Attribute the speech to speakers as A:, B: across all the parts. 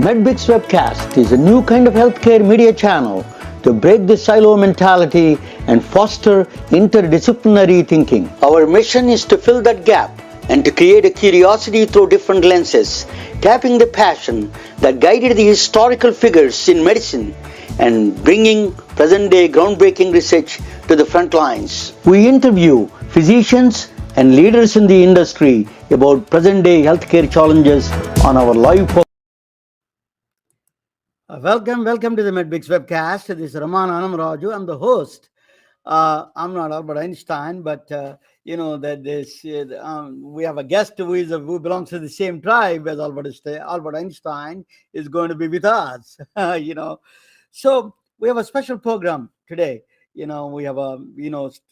A: MedBix Webcast is a new kind of healthcare media channel to break the silo mentality and foster interdisciplinary thinking. Our mission is to fill that gap and to create a curiosity through different lenses, tapping the passion that guided the historical figures in medicine and bringing present-day groundbreaking research to the front lines. We interview physicians and leaders in the industry about present-day healthcare challenges on our live podcast. Welcome to the MedBix Webcast. This is Raman Anamraju. I'm the host. I'm not Albert Einstein, but we have a guest who belongs to the same tribe as Albert Einstein is going to be with us. So we have a special program today. We have a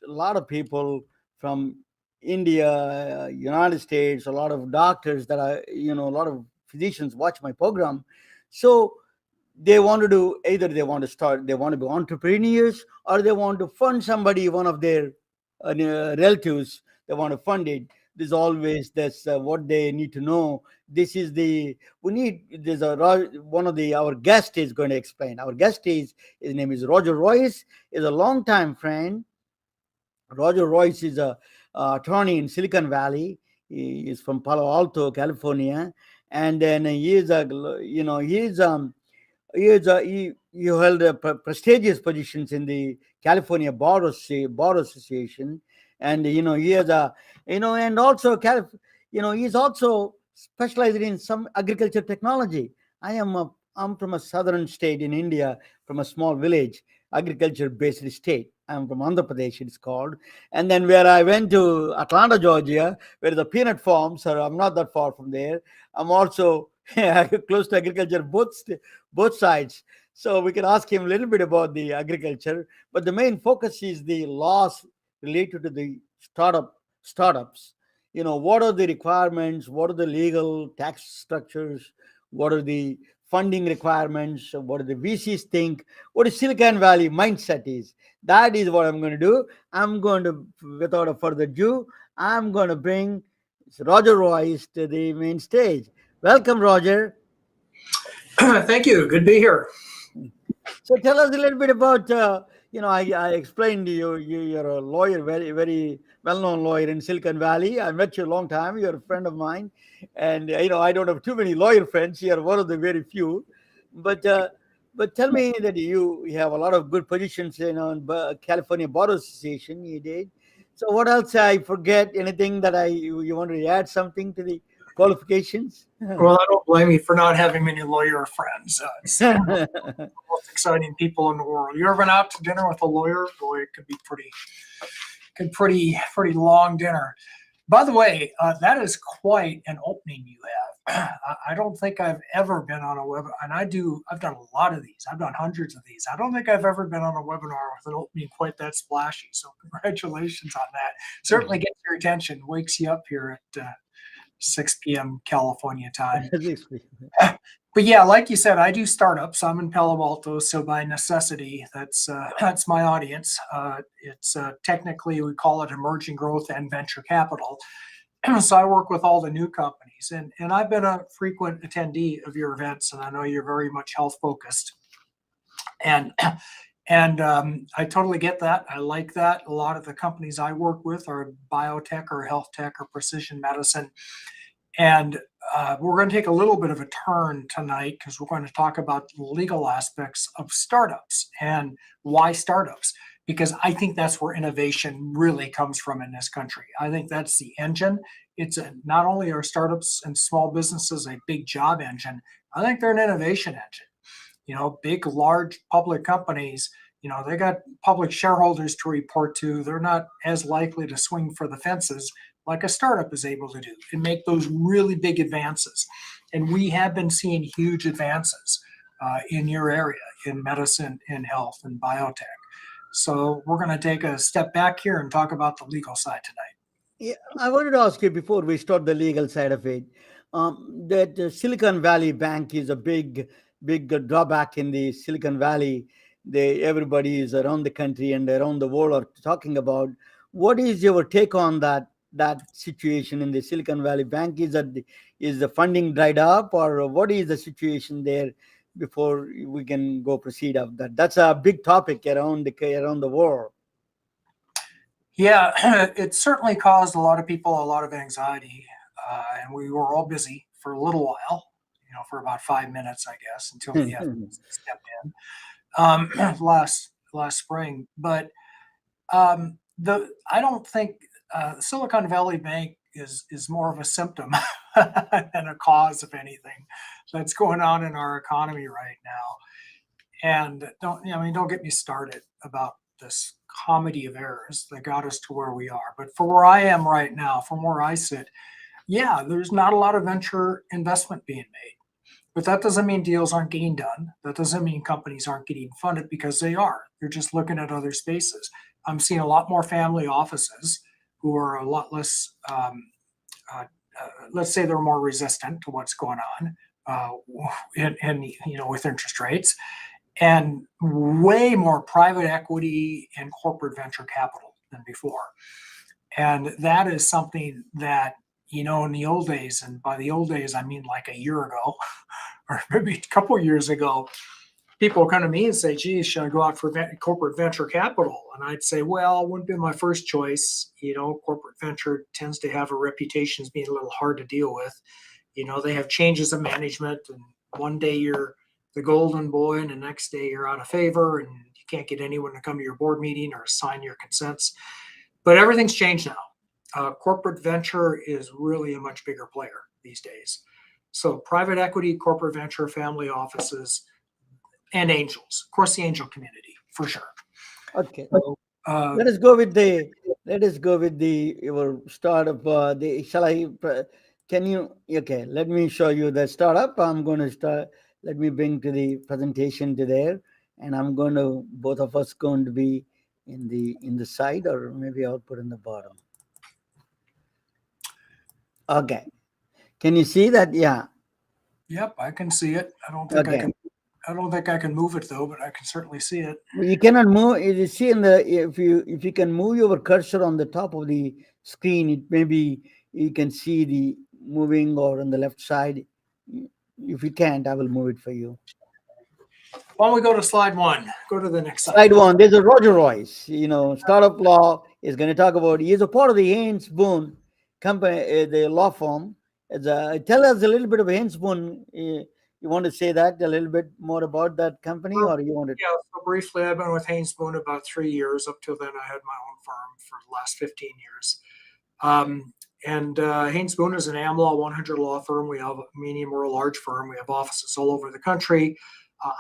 A: lot of people from India, United States, a lot of doctors that are a lot of physicians watch my program. So they want to do either they want to be entrepreneurs, or they want to fund somebody, one of their relatives. They want to fund it. There's always what they need to know. Our guest is going to explain. Our guest his name is Roger Royse. Is a longtime friend. Roger Royse is a attorney in Silicon Valley. He is from Palo Alto, California, and then he held prestigious positions in the California Bar Association, and he's also specialized in some agriculture technology. I'm from a southern state in India, from a small village, agriculture-based state. I'm from Andhra Pradesh, it's called. And then where I went to Atlanta, Georgia, where the peanut farms, so I'm not that far from there. I'm also close to agriculture, both sides. So we can ask him a little bit about the agriculture, but the main focus is the laws related to the startups. What are the requirements? What are the legal tax structures? What are the funding requirements? What do the VCs think? What is Silicon Valley mindset is? That is what I'm going to do. I'm going to, without a further ado, I'm going to bring Roger Royse to the main stage. Welcome, Roger.
B: Thank you. Good to be here.
A: So tell us a little bit about, I explained to you, you're a lawyer, very, very well-known lawyer in Silicon Valley. I met you a long time. You're a friend of mine. And, I don't have too many lawyer friends. You're one of the very few. But tell me that you have a lot of good positions in California Bar Association. You did. So what else? I forget anything that you want to add something to the qualifications?
B: Well, I don't blame you for not having many lawyer friends. It's one of the most exciting people in the world. You ever been out to dinner with a lawyer? Boy, it could be pretty long dinner. By the way, that is quite an opening you have. I don't think I've ever been on a webinar, and I've done a lot of these. I've done hundreds of these. I don't think I've ever been on a webinar with an opening quite that splashy. So congratulations on that. Certainly gets your attention, wakes you up here at 6 p.m. California time. But yeah, like you said, I do startups. I'm in Palo Alto, so by necessity, that's my audience. It's technically, we call it emerging growth and venture capital. So I work with all the new companies, and I've been a frequent attendee of your events, and I know you're very much health focused. And I totally get that. I like that. A lot of the companies I work with are biotech or health tech or precision medicine. And we're going to take a little bit of a turn tonight because we're going to talk about the legal aspects of startups and why startups, because I think that's where innovation really comes from in this country. I think that's the engine. Not only are startups and small businesses a big job engine, I think they're an innovation engine. Big, large public companies, they got public shareholders to report to. They're not as likely to swing for the fences like a startup is able to do and make those really big advances. And we have been seeing huge advances in your area, in medicine, in health, and biotech. So we're going to take a step back here and talk about the legal side tonight.
A: Yeah, I wanted to ask you before we start the legal side of it, that Silicon Valley Bank is a big drawback in the Silicon Valley. Everybody is around the country and around the world are talking about. What is your take on that that situation in the Silicon Valley Bank? Is the funding dried up, or what is the situation there before we can go proceed of that? That's a big topic around the world.
B: Yeah, it certainly caused a lot of people a lot of anxiety, and we were all busy for a little while, for about 5 minutes, I guess, until the FDIC stepped in last spring. But I don't think Silicon Valley Bank is more of a symptom than a cause of anything that's going on in our economy right now. And don't get me started about this comedy of errors that got us to where we are. But for where I am right now, from where I sit, yeah, there's not a lot of venture investment being made. But that doesn't mean deals aren't getting done. That doesn't mean companies aren't getting funded, because they are. They're just looking at other spaces. I'm seeing a lot more family offices who are a lot less, let's say they're more resistant to what's going on with interest rates, and way more private equity and corporate venture capital than before. And that is something that, in the old days, and by the old days, I mean like a year ago, or maybe a couple of years ago, people come to me and say, geez, should I go out for corporate venture capital? And I'd say, well, it wouldn't be my first choice. Corporate venture tends to have a reputation as being a little hard to deal with. They have changes of management, and one day you're the golden boy, and the next day you're out of favor, and you can't get anyone to come to your board meeting or sign your consents. But everything's changed now. Corporate venture is really a much bigger player these days. So private equity, corporate venture, family offices, and angels. Of course, the angel community, for sure.
A: Okay.
B: So,
A: Let us go with your startup. Let me show you the startup. I'm going to start. Let me bring to the presentation to there, and both of us going to be in the side, or maybe I'll put in the bottom. Okay. Can you see that? Yeah.
B: Yep, I can see it. I don't think I can move it though, but I can certainly see it.
A: You cannot move. You see if you can move your cursor on the top of the screen, it maybe you can see the moving, or on the left side. If you can't, I will move it for you.
B: Why don't we go to slide 1? Go to the next slide.
A: Slide 1. There's a Roger Royce. Startup law is going to talk about. He is a part of the Haynes Boone company, the law firm. Tell us a little bit of Haynes Boone. You want to say that a little bit more about that company, or you want to?
B: Yeah, so briefly, I've been with Haynes Boone about 3 years. Up till then, I had my own firm for the last 15 years. And Haynes Boone is an AmLaw 100 law firm. We're a large firm. We have offices all over the country.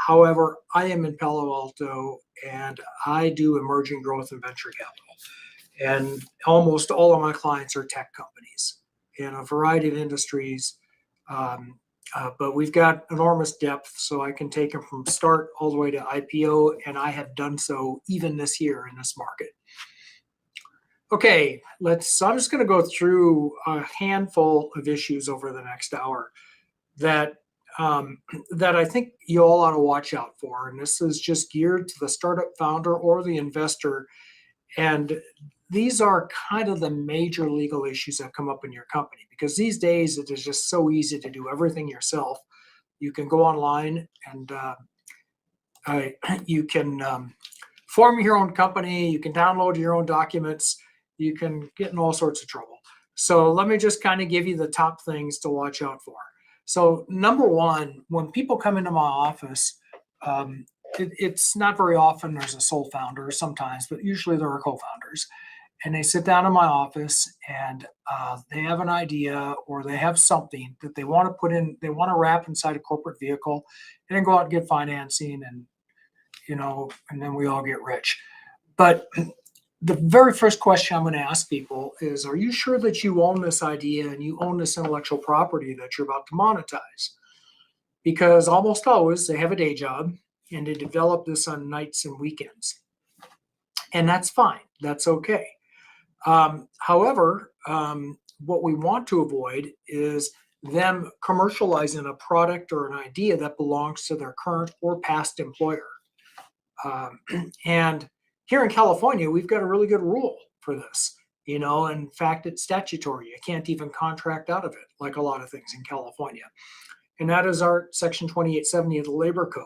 B: However, I am in Palo Alto, and I do emerging growth and venture capital. And almost all of my clients are tech companies in a variety of industries. But we've got enormous depth, so I can take them from start all the way to IPO, and I have done so even this year in this market. Okay, I'm just going to go through a handful of issues over the next hour that I think you all ought to watch out for. And this is just geared to the startup founder or the investor. And these are kind of the major legal issues that come up in your company, because these days it is just so easy to do everything yourself. You can go online and you can form your own company. You can download your own documents. You can get in all sorts of trouble. So let me just kind of give you the top things to watch out for. So number one, when people come into my office, it's not very often there's a sole founder sometimes, but usually there are co-founders. And they sit down in my office, and they have an idea, or they have something that they want to put in, they want to wrap inside a corporate vehicle, and then go out and get financing, and and then we all get rich. But the very first question I'm going to ask people is, are you sure that you own this idea and you own this intellectual property that you're about to monetize? Because almost always they have a day job, and they develop this on nights and weekends. And that's fine. That's okay. However, what we want to avoid is them commercializing a product or an idea that belongs to their current or past employer. And here in California, we've got a really good rule for this. In fact, it's statutory. You can't even contract out of it, like a lot of things in California. And that is our Section 2870 of the Labor Code.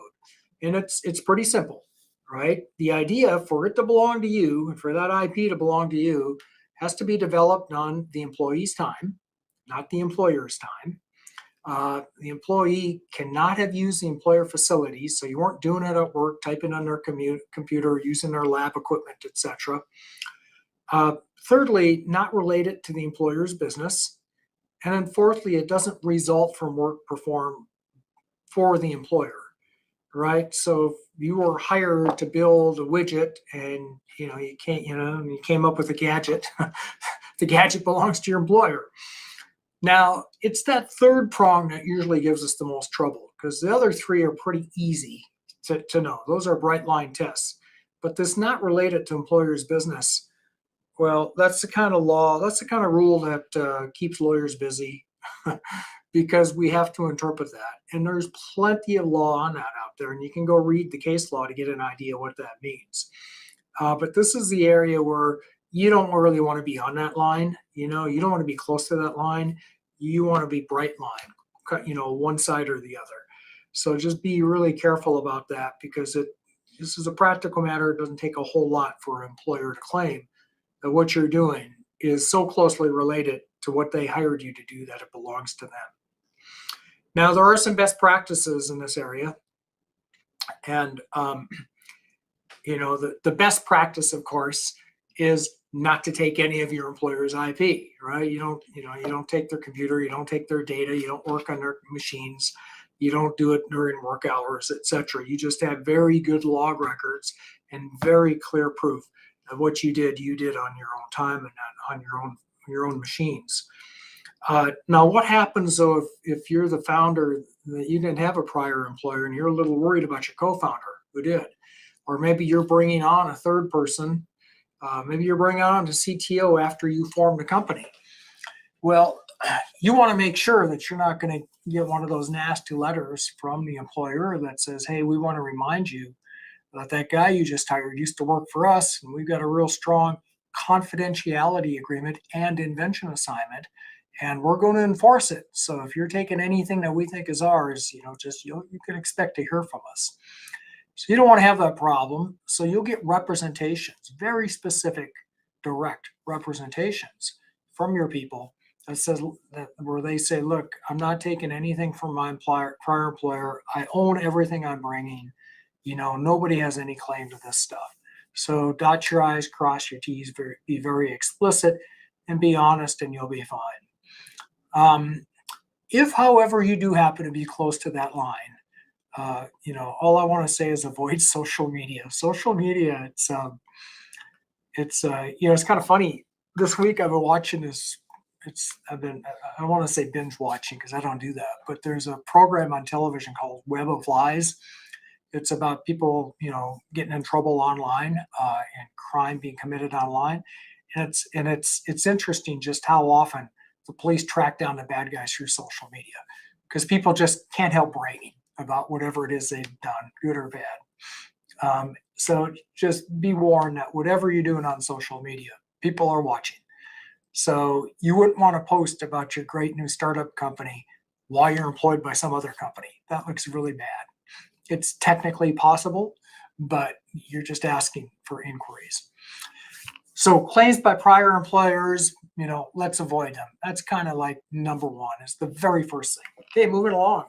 B: And it's pretty simple, right? The idea for it to belong to you and for that IP to belong to you has to be developed on the employee's time, not the employer's time. The employee cannot have used the employer facilities, so you weren't doing it at work, typing on their computer, using their lab equipment, etc. Thirdly, not related to the employer's business. And then fourthly, it doesn't result from work performed for the employer, right? So if you were hired to build a widget and you came up with a gadget, the gadget belongs to your employer. Now, it's that third prong that usually gives us the most trouble, because the other three are pretty easy to know. Those are bright line tests. But this not related to employer's business, well, that's the kind of law, that's the kind of rule that keeps lawyers busy because we have to interpret that. And there's plenty of law on that out there, and you can go read the case law to get an idea what that means. But this is the area where you don't really want to be on that line. You don't want to be close to that line. You want to be bright line, one side or the other. So just be really careful about that, because this is a practical matter. It doesn't take a whole lot for an employer to claim that what you're doing is so closely related to what they hired you to do that it belongs to them. Now, there are some best practices in this area. And, the best practice, of course, is not to take any of your employer's IP, right? You don't take their computer, you don't take their data, you don't work on their machines, you don't do it during work hours, etc. You just have very good log records and very clear proof of what you did on your own time and not on your own machines. Now, what happens though if you're the founder, that you didn't have a prior employer and you're a little worried about your co-founder who did, or maybe you're bringing on a third person. Maybe you're bringing on a CTO after you formed the company. Well, you want to make sure that you're not going to get one of those nasty letters from the employer that says, hey, we want to remind you that guy you just hired used to work for us, and we've got a real strong confidentiality agreement and invention assignment, and we're going to enforce it. So if you're taking anything that we think is ours, you can expect to hear from us. So you don't want to have that problem. So you'll get representations, very specific, direct representations from your people that says that where they say, look, I'm not taking anything from my prior employer. I own everything I'm bringing. Nobody has any claim to this stuff. So dot your I's, cross your T's, be very explicit, and be honest, and you'll be fine. If, however, you do happen to be close to that line, all I want to say is avoid social media. Social media, it's kind of funny. This week I've been watching this. I don't want to say binge watching because I don't do that, but there's a program on television called Web of Lies. It's about people, getting in trouble online and crime being committed online. And it's interesting just how often the police track down the bad guys through social media, because people just can't help bragging about whatever it is they've done, good or bad. So just be warned that whatever you're doing on social media, people are watching. So you wouldn't want to post about your great new startup company while you're employed by some other company. That looks really bad. It's technically possible, but you're just asking for inquiries. So claims by prior employers, let's avoid them. That's kind of like number one. It's the very first thing. Okay, moving along.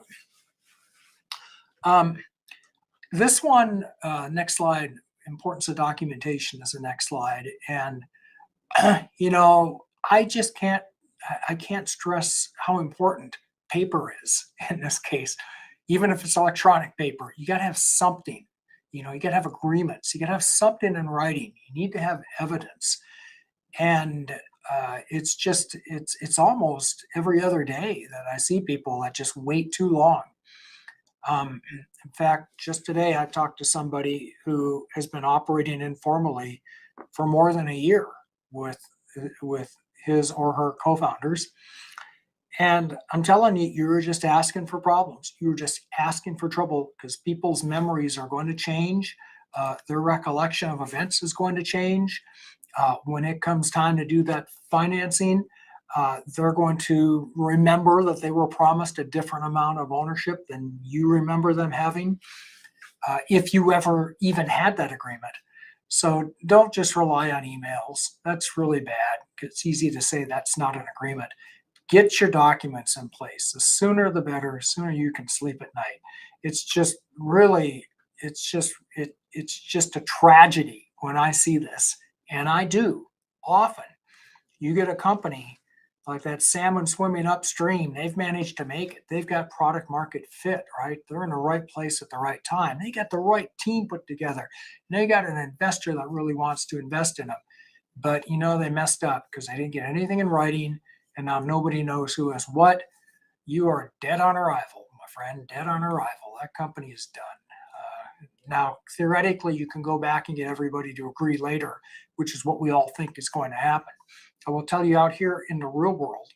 B: This one, next slide, importance of documentation is the next slide. And, I can't stress how important paper is in this case. Even if it's electronic paper, you got to have something, you got to have agreements, you got to have something in writing. You need to have evidence. And it's almost every other day that I see people that just wait too long. In fact, just today I talked to somebody who has been operating informally for more than a year with his or her co-founders. And I'm telling you, you're just asking for problems. You're just asking for trouble, because people's memories are going to change. Their recollection of events is going to change. When it comes time to do that financing, they're going to remember that they were promised a different amount of ownership than you remember them having, if you ever even had that agreement. So don't just rely on emails. That's really bad. It's easy to say that's not an agreement. Get your documents in place. The sooner the better, the sooner you can sleep at night. It's just really, it's just a tragedy when I see this. And I do often. You get a company like that salmon swimming upstream, they've managed to make it. They've got product market fit, right? They're in the right place at the right time. They got the right team put together. And they got an investor that really wants to invest in them. But they messed up because they didn't get anything in writing, and now nobody knows who has what. You are dead on arrival, my friend, dead on arrival. That company is done. Now, theoretically, you can go back and get everybody to agree later, which is what we all think is going to happen. I will tell you, out here in the real world,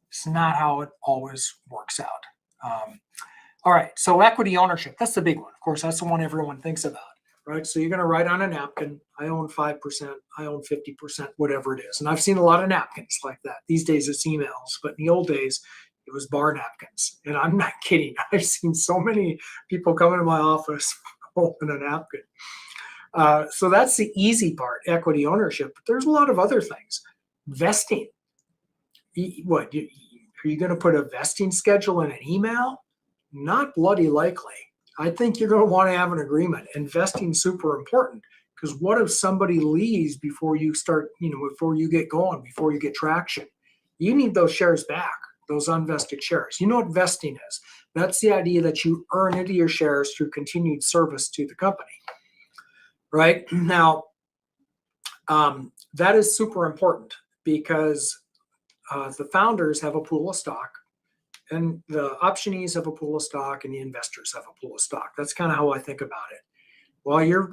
B: it's not how it always works out. All right, so equity ownership, that's the big one. Of course, that's the one everyone thinks about, right? So you're going to write on a napkin, I own 5%, I own 50%, whatever it is. And I've seen a lot of napkins like that. These days it's emails, but in the old days, it was bar napkins. And I'm not kidding. I've seen so many people come into my office holding a napkin. So that's the easy part, equity ownership. But there's a lot of other things. Vesting. Are you going to put a vesting schedule in an email? Not bloody likely. I think you're going to want to have an agreement. Investing super important, because what if somebody leaves before you start, before you get going, before you get traction? You need those shares back, those unvested shares. You know what vesting is? That's the idea that you earn into your shares through continued service to the company, right? Now, that is super important because the founders have a pool of stock, and the optionees have a pool of stock, and the investors have a pool of stock. That's kind of how I think about it. Well, your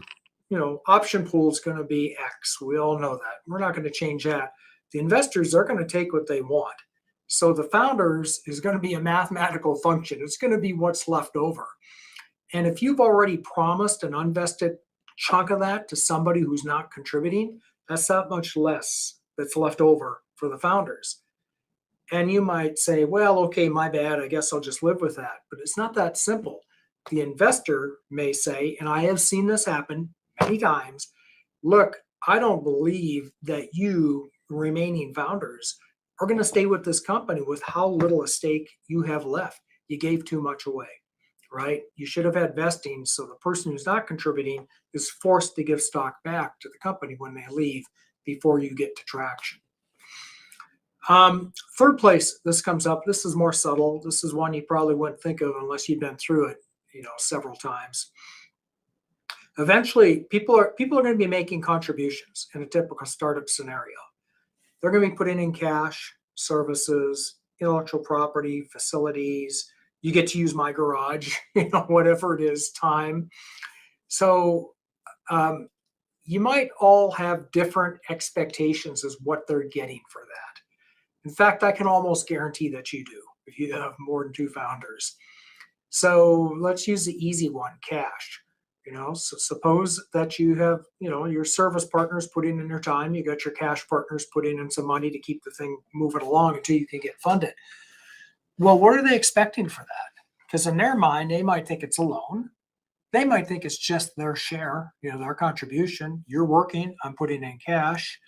B: option pool is going to be X. We all know that. We're not going to change that. The investors are going to take what they want. So the founders is going to be a mathematical function. It's going to be what's left over. And if you've already promised an unvested chunk of that to somebody who's not contributing, that's that much less that's left over for the founders. And you might say, well, okay, my bad. I guess I'll just live with that. But it's not that simple. The investor may say, and I have seen this happen many times, look, I don't believe that you remaining founders are going to stay with this company with how little a stake you have left. You gave too much away, right? You should have had vesting, so the person who's not contributing is forced to give stock back to the company when they leave before you get to traction. Third place, this comes up. This is more subtle. This is one you probably wouldn't think of unless you've been through it, several times. Eventually, people are going to be making contributions in a typical startup scenario. They're going to be putting in cash, services, intellectual property, facilities. You get to use my garage, whatever it is, time. So you might all have different expectations as what they're getting for that. In fact, I can almost guarantee that you do if you have more than two founders. So let's use the easy one, cash. So suppose that you have, your service partners putting in their time, you got your cash partners putting in some money to keep the thing moving along until you can get funded. Well, what are they expecting for that? Because in their mind, they might think it's a loan. They might think it's just their share, their contribution. You're working, I'm putting in cash.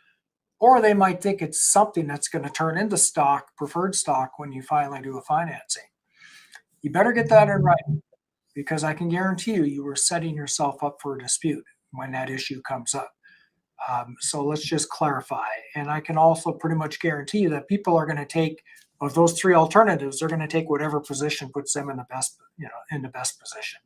B: Or they might think it's something that's going to turn into stock, preferred stock, when you finally do a financing. You better get that in writing, because I can guarantee you were setting yourself up for a dispute when that issue comes up. So let's just clarify. And I can also pretty much guarantee you that people are going to take, of those three alternatives, they're going to take whatever position puts them in the best, in the best position.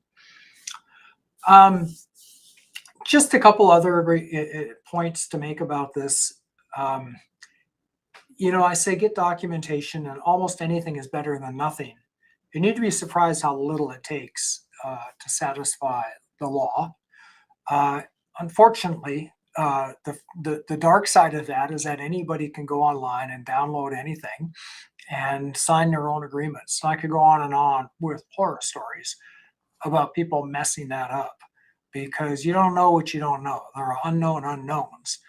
B: Just a couple other points to make about this. I say get documentation, and almost anything is better than nothing. You need to be surprised how little it takes to satisfy the law. Unfortunately, the dark side of that is that anybody can go online and download anything and sign their own agreements. So I could go on and on with horror stories about people messing that up. because you don't know what you don't know. There are unknown unknowns.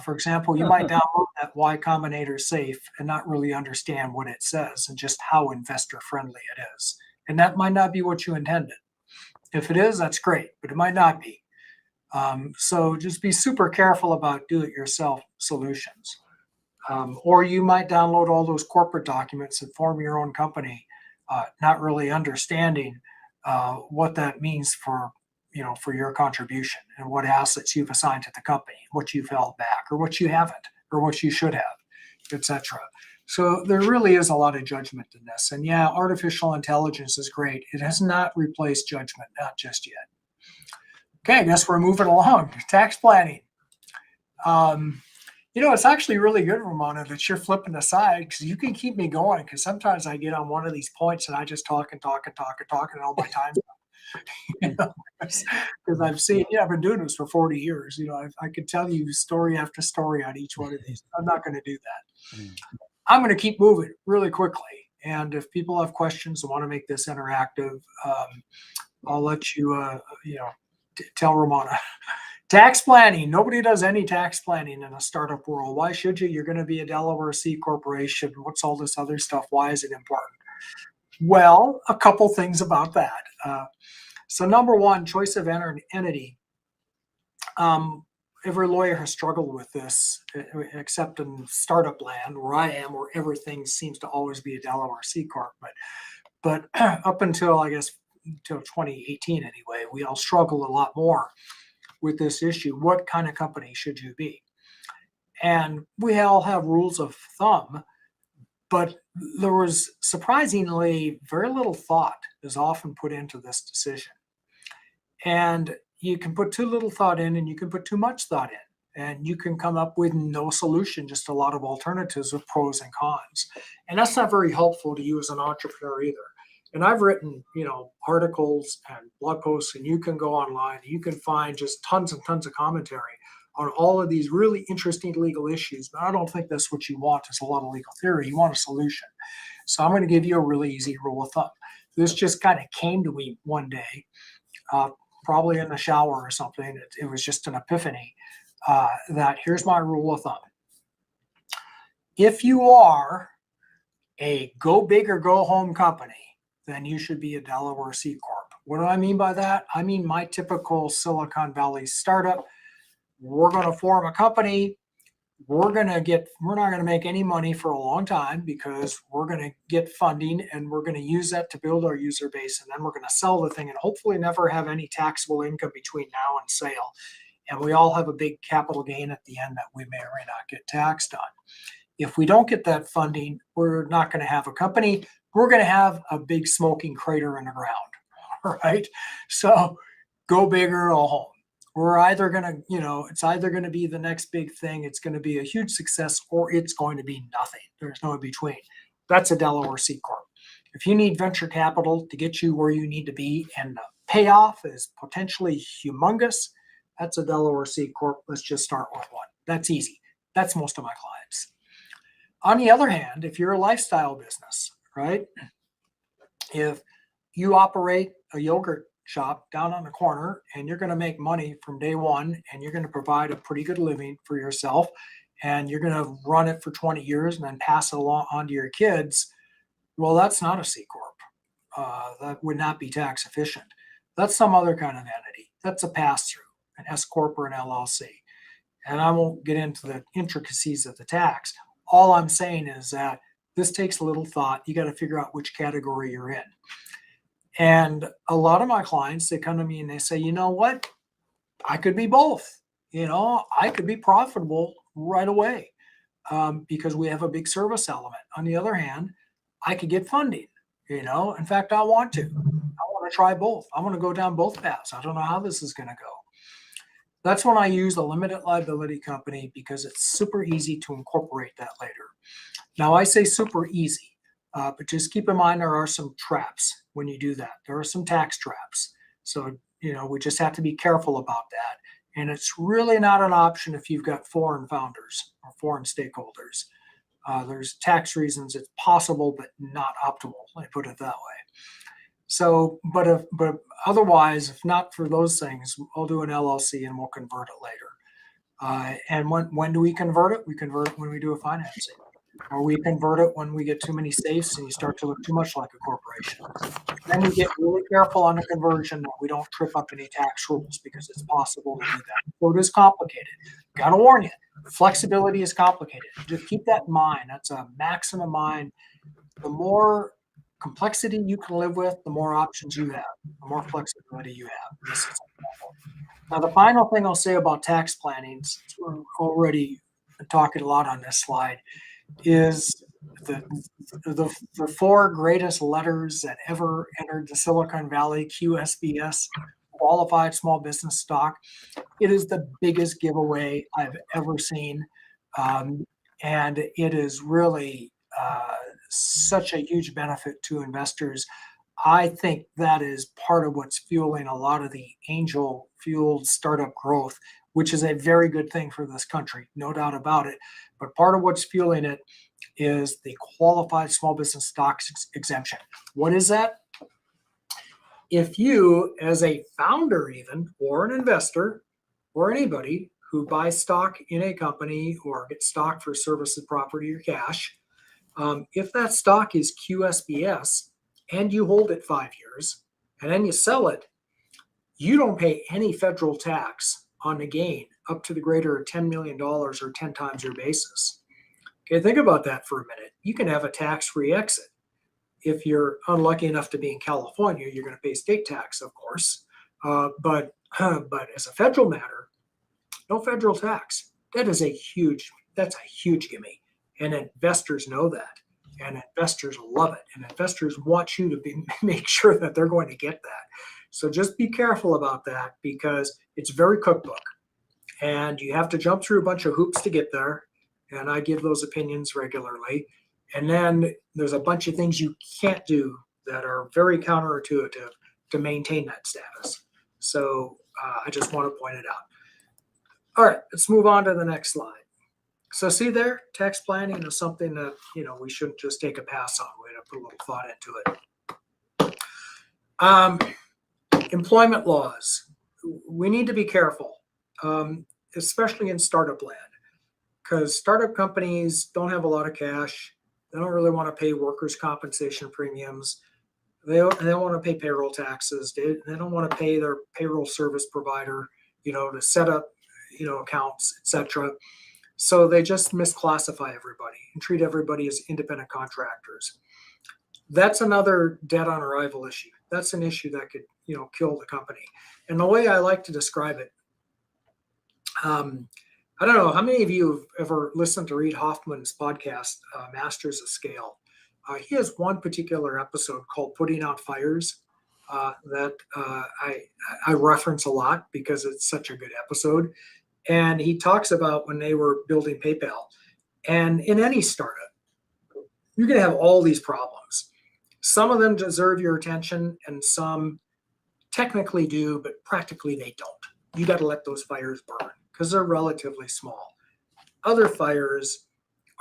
B: For example, you might download that Y Combinator safe and not really understand what it says and just how investor friendly it is. And that might not be what you intended. If it is, that's great, but it might not be. So just be super careful about do-it-yourself solutions. Or you might download all those corporate documents and form your own company, not really understanding what that means for for your contribution and what assets you've assigned to the company, what you've held back, or what you haven't, or what you should have, etc. So there really is a lot of judgment in this. And yeah, artificial intelligence is great. It has not replaced judgment, not just yet. Okay, I guess we're moving along. Tax planning. It's actually really good, Ramona, that you're flipping aside because you can keep me going. Because sometimes I get on one of these points and I just talk and talk and talk and talk, and all my time's up. Because I've seen, I've been doing this for 40 years. I could tell you story after story on each one of these. I'm not going to do that. I'm going to keep moving really quickly. And if people have questions and want to make this interactive, I'll let you, tell Ramona. Tax planning. Nobody does any tax planning in a startup world. Why should you? You're going to be a Delaware C corporation. What's all this other stuff? Why is it important? Well, a couple things about that. So number one, choice of entity. Every lawyer has struggled with this, except in startup land where I am, where everything seems to always be a Delaware C corp. But up until, I guess, until 2018 anyway, we all struggled a lot more with this issue. What kind of company should you be? And we all have rules of thumb, but there was surprisingly very little thought is often put into this decision. And you can put too little thought in and you can put too much thought in. And you can come up with no solution, just a lot of alternatives with pros and cons. And that's not very helpful to you as an entrepreneur either. And I've written, articles and blog posts, and you can go online, and you can find just tons and tons of commentary on all of these really interesting legal issues. But I don't think that's what you want is a lot of legal theory. You want a solution. So I'm going to give you a really easy rule of thumb. This just kind of came to me one day, probably in the shower or something. It was just an epiphany that here's my rule of thumb. If you are a go big or go home company, then you should be a Delaware C Corp. What do I mean by that? I mean my typical Silicon Valley startup. We're going to form a company. We're not going to make any money for a long time because we're going to get funding and we're going to use that to build our user base. And then we're going to sell the thing and hopefully never have any taxable income between now and sale. And we all have a big capital gain at the end that we may or may not get taxed on. If we don't get that funding, we're not going to have a company. We're going to have a big smoking crater in the ground, all right? So go big or go home. We're either going to, it's either going to be the next big thing, it's going to be a huge success, or it's going to be nothing. There's no in between. That's a Delaware C Corp. If you need venture capital to get you where you need to be and the payoff is potentially humongous, that's a Delaware C Corp. Let's just start with one. That's easy. That's most of my clients. On the other hand, if you're a lifestyle business, right? If you operate a yogurt shop down on the corner and you're going to make money from day one and you're going to provide a pretty good living for yourself and you're going to run it for 20 years and then pass it along on to your kids, well, that's not a C Corp. That would not be tax efficient. That's some other kind of entity. That's a pass-through, an S Corp or an LLC. And I won't get into the intricacies of the tax. All I'm saying is that this takes a little thought. You got to figure out which category you're in. And a lot of my clients, they come to me and they say, you know what? I could be both. I could be profitable right away because we have a big service element. On the other hand, I could get funding. In fact, I want to. I want to try both. I want to go down both paths. I don't know how this is going to go. That's when I use a limited liability company because it's super easy to incorporate that later. Now, I say super easy, but just keep in mind there are some traps when you do that. There are some tax traps. So, we just have to be careful about that. And it's really not an option if you've got foreign founders or foreign stakeholders. There's tax reasons it's possible, but not optimal. Let me put it that way. So, but otherwise, if not for those things, I'll do an LLC and we'll convert it later. And when do we convert it? We convert it when we do a financing, or we convert it when we get too many safes and you start to look too much like a corporation. Then you get really careful on the conversion that we don't trip up any tax rules, because it's possible to do that. So it is complicated. Got to warn you, flexibility is complicated. Just keep that in mind. That's a maximum mind. The more complexity you can live with, the more options you have, the more flexibility you have. This is example. Now, the final thing I'll say about tax planning, since we're already talking a lot on this slide, is the four greatest letters that ever entered the Silicon Valley, QSBS, qualified small business stock. It is the biggest giveaway I've ever seen. And it is really such a huge benefit to investors. I think that is part of what's fueling a lot of the angel fueled startup growth, which is a very good thing for this country, no doubt about it. But part of what's fueling it is the qualified small business stocks exemption. What is that? If you, as a founder even, or an investor, or anybody who buys stock in a company or gets stock for services, property, or cash, if that stock is QSBS and you hold it 5 years and then you sell it, you don't pay any federal tax on the gain up to the greater of $10 million or 10 times your basis. Okay, think about that for a minute. You can have a tax-free exit. If you're unlucky enough to be in California, you're going to pay state tax, of course. But as a federal matter, no federal tax. That's a huge gimme. And investors know that. And investors love it. And investors want you to make sure that they're going to get that. So just be careful about that, because it's very cookbook. And you have to jump through a bunch of hoops to get there. And I give those opinions regularly. And then there's a bunch of things you can't do that are very counterintuitive to maintain that status. So I just want to point it out. All right, let's move on to the next slide. So see there, tax planning is something that, we shouldn't just take a pass on. We have to put a little thought into it. Employment laws. We need to be careful, especially in startup land, because startup companies don't have a lot of cash. They don't really want to pay workers' compensation premiums. They don't want to pay payroll taxes. They don't want to pay their payroll service provider, to set up, accounts, etc. So they just misclassify everybody and treat everybody as independent contractors. That's another dead on arrival issue. That's an issue that could, kill the company. And the way I like to describe it, I don't know how many of you have ever listened to Reid Hoffman's podcast, Masters of Scale. He has one particular episode called Putting Out Fires that I reference a lot because it's such a good episode. And he talks about when they were building PayPal. And in any startup, you're going to have all these problems. Some of them deserve your attention and some technically do, but practically they don't. You got to let those fires burn because they're relatively small. Other fires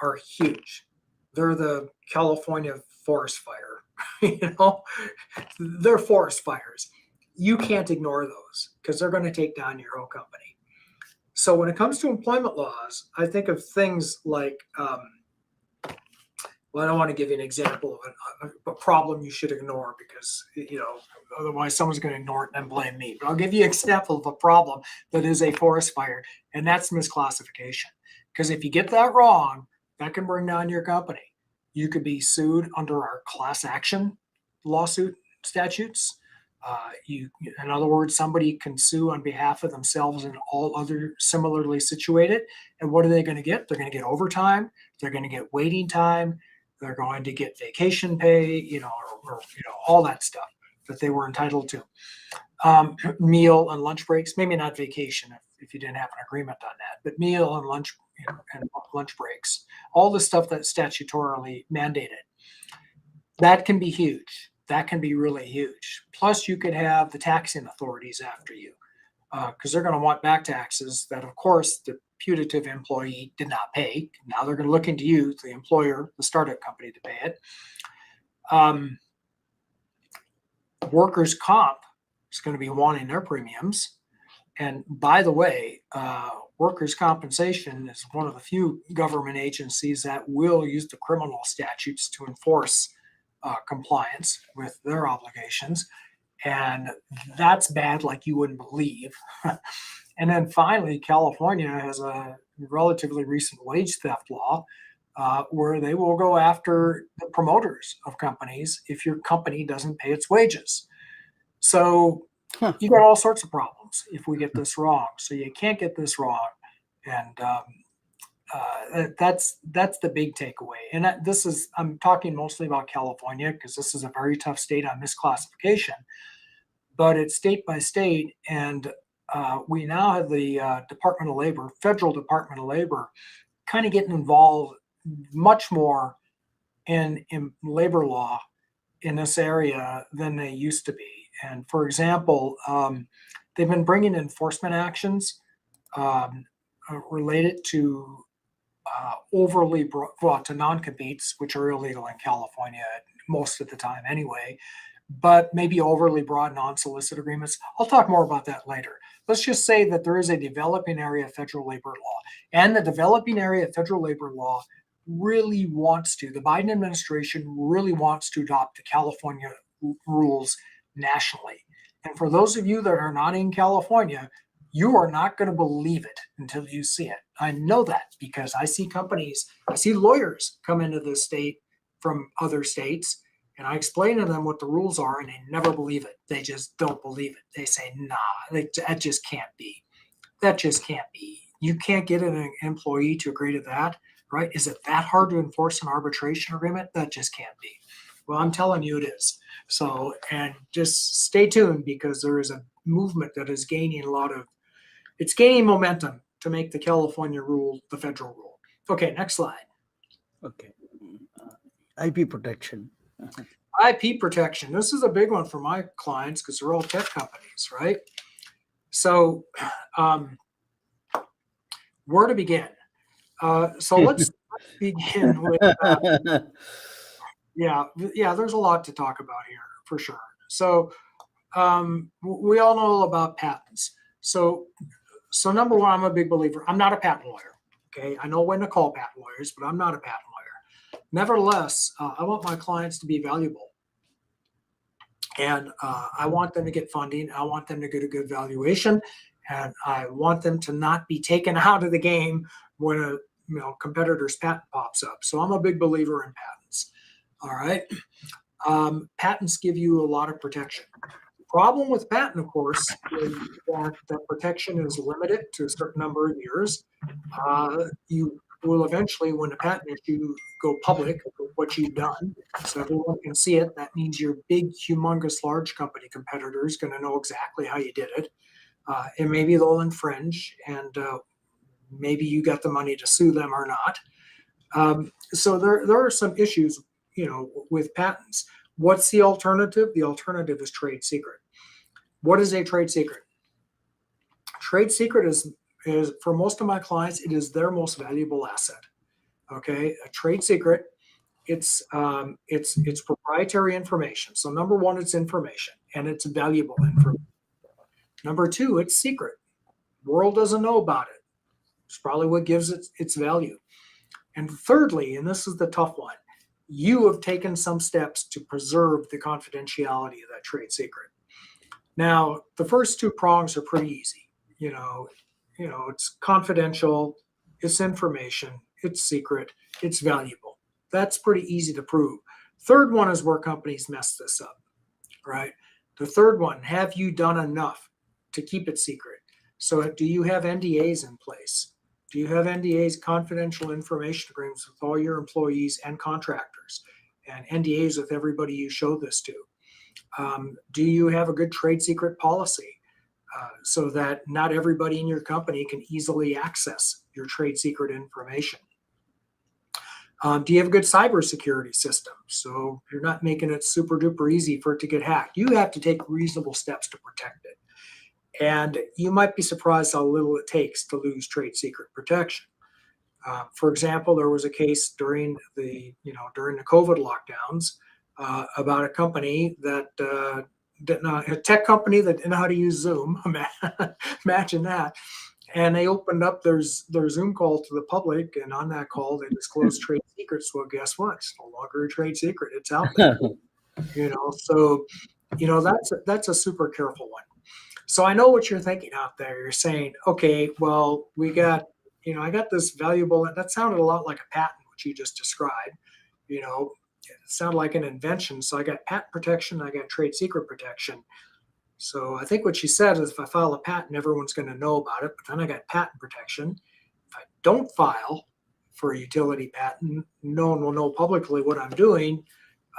B: are huge. They're the California forest fire. They're forest fires. You can't ignore those because they're going to take down your whole company. So when it comes to employment laws, I think of things like, I don't want to give you an example of a problem you should ignore because, otherwise someone's going to ignore it and then blame me. But I'll give you an example of a problem that is a forest fire, and that's misclassification. Because if you get that wrong, that can bring down your company. You could be sued under our class action lawsuit statutes. In other words, somebody can sue on behalf of themselves and all other similarly situated. And what are they going to get? They're going to get overtime. They're going to get waiting time. They're going to get vacation pay, or all that stuff that they were entitled to. Meal and lunch breaks, maybe not vacation if you didn't have an agreement on that, but meal and lunch and lunch breaks, all the stuff that's statutorily mandated. That can be huge. That can be really huge. Plus, you could have the taxing authorities after you because they're going to want back taxes that, of course, the putative employee did not pay. Now they're going to look into you, the employer, the startup company, to pay it. Workers' comp is going to be wanting their premiums. And by the way, workers' compensation is one of the few government agencies that will use the criminal statutes to enforce compliance with their obligations. And that's bad like you wouldn't believe. And then finally, California has a relatively recent wage theft law where they will go after the promoters of companies if your company doesn't pay its wages. So you got all sorts of problems if we get this wrong. So you can't get this wrong. And that's the big takeaway. And I'm talking mostly about California because this is a very tough state on misclassification, but it's state by state. And we now have the Department of Labor, federal Department of Labor, kind of getting involved much more in labor law in this area than they used to be. And for example, they've been bringing enforcement actions related to to non-competes, which are illegal in California most of the time anyway, but maybe overly broad non-solicit agreements. I'll talk more about that later. Let's just say that there is a developing area of federal labor law, and the developing area of federal labor law really wants to, the Biden administration really wants to adopt the California rules nationally. And for those of you that are not in California, you are not going to believe it until you see it. I know that because I see lawyers come into this state from other states, and I explain to them what the rules are, and they never believe it. They just don't believe it. They say, nah, that just can't be. That just can't be. You can't get an employee to agree to that, right? Is it that hard to enforce an arbitration agreement? That just can't be. Well, I'm telling you it is. So, and just stay tuned because there is a movement that is gaining it's gaining momentum to make the California rule the federal rule. Okay, next slide.
A: Okay. IP protection.
B: IP protection. This is a big one for my clients because they're all tech companies, right? So, where to begin? So let's begin with, there's a lot to talk about here for sure. So we all know about patents. So number one, I'm a big believer. I'm not a patent lawyer. Okay. I know when to call patent lawyers, but I'm not a patent lawyer. Nevertheless, I want my clients to be valuable. And I want them to get funding. I want them to get a good valuation. And I want them to not be taken out of the game when a competitor's patent pops up. So I'm a big believer in patents. All right. Patents give you a lot of protection. The problem with patent, of course, is that the protection is limited to a certain number of years. You will eventually, when the patent issue go public, what you've done, so everyone can see it. That means your big, humongous, large company competitor is going to know exactly how you did it. And maybe they'll infringe, and maybe you got the money to sue them or not. So there are some issues, with patents. What's the alternative? The alternative is trade secret. What is a trade secret? Trade secret is for most of my clients, it is their most valuable asset. Okay, a trade secret, it's proprietary information. So number one, it's information, and it's valuable information. Number two, it's secret. The world doesn't know about it. It's probably what gives it its value. And thirdly, and this is the tough one, you have taken some steps to preserve the confidentiality of that trade secret. Now, the first two prongs are pretty easy. It's confidential, it's information, it's secret, it's valuable. That's pretty easy to prove. Third one is where companies mess this up, right? The third one, have you done enough to keep it secret? So do you have NDAs in place? Do you have NDAs, confidential information agreements, with all your employees and contractors, and NDAs with everybody you show this to? Do you have a good trade secret policy so that not everybody in your company can easily access your trade secret information? Do you have a good cybersecurity system? So you're not making it super duper easy for it to get hacked. You have to take reasonable steps to protect it. And you might be surprised how little it takes to lose trade secret protection. For example, there was a case during the COVID lockdowns about a company that a tech company that didn't know how to use Zoom. Imagine that. And they opened up their Zoom call to the public, and on that call, they disclosed trade secrets. Well, guess what? It's no longer a trade secret. It's out there. So that's a super careful one. So I know what you're thinking out there. You're saying, okay, well, we got, I got this valuable. That sounded a lot like a patent, which you just described. It sounded like an invention. So I got patent protection. I got trade secret protection. So I think what she said is if I file a patent, everyone's going to know about it. But then I got patent protection. If I don't file for a utility patent, no one will know publicly what I'm doing.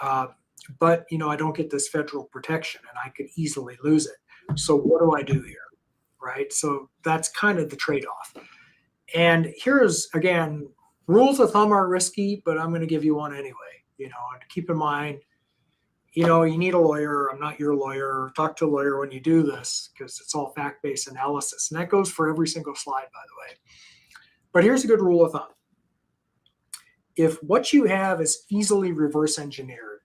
B: But I don't get this federal protection, and I could easily lose it. So what do I do here? Right? So that's kind of the trade-off. And here's, again, rules of thumb are risky, but I'm going to give you one anyway. And keep in mind, you need a lawyer. I'm not your lawyer. Talk to a lawyer when you do this, because it's all fact-based analysis. And that goes for every single slide, by the way. But here's a good rule of thumb. If what you have is easily reverse engineered,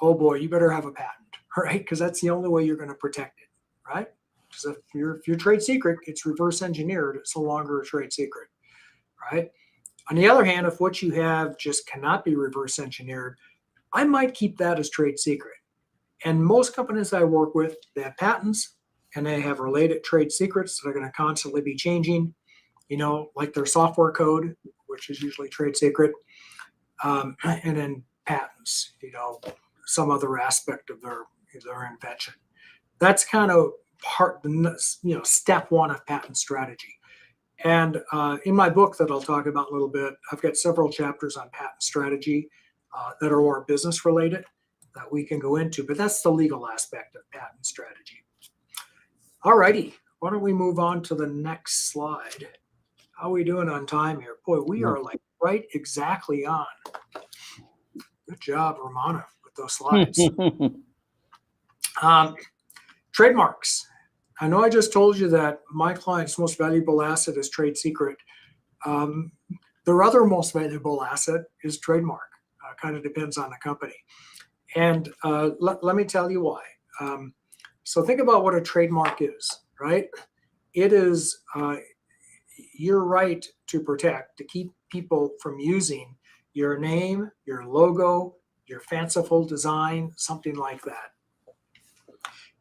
B: oh boy, you better have a patent, right? Because that's the only way you're going to protect it, right? Because if your trade secret gets reverse engineered, it's no longer a trade secret, right? On the other hand, if what you have just cannot be reverse engineered, I might keep that as trade secret. And most companies I work with, they have patents and they have related trade secrets that are going to constantly be changing, like their software code, which is usually trade secret, and then patents, some other aspect of their invention. That's kind of step one of patent strategy. And in my book that I'll talk about in a little bit, I've got several chapters on patent strategy that are more business related that we can go into, but that's the legal aspect of patent strategy. All righty, why don't we move on to the next slide? How are we doing on time here? Boy, we are like right exactly on. Good job, Romana, with those slides. Trademarks. I know I just told you that my client's most valuable asset is trade secret. Their other most valuable asset is trademark. Kind of depends on the company. And let me tell you why. So think about what a trademark is, right? It is your right to protect, to keep people from using your name, your logo, your fanciful design, something like that.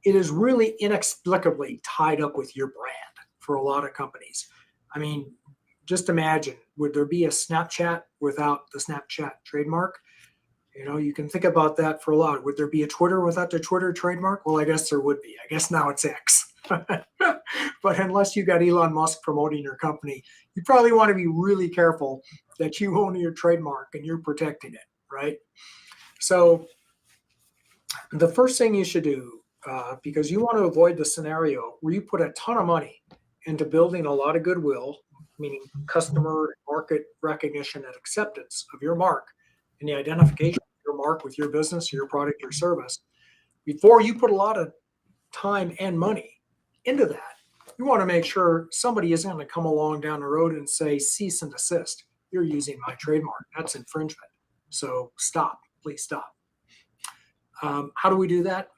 B: It is really inexplicably tied up with your brand for a lot of companies. I mean, just imagine, would there be a Snapchat without the Snapchat trademark? You can think about that for a lot. Would there be a Twitter without the Twitter trademark? Well, I guess there would be. I guess now it's X. But unless you got Elon Musk promoting your company, you probably want to be really careful that you own your trademark and you're protecting it, right? So the first thing you should do, because you want to avoid the scenario where you put a ton of money into building a lot of goodwill, meaning customer market recognition and acceptance of your mark and the identification of your mark with your business, your product, your service, before you put a lot of time and money into that, you want to make sure somebody isn't going to come along down the road and say, cease and desist. You're using my trademark. That's infringement. So stop, please stop. How do we do that?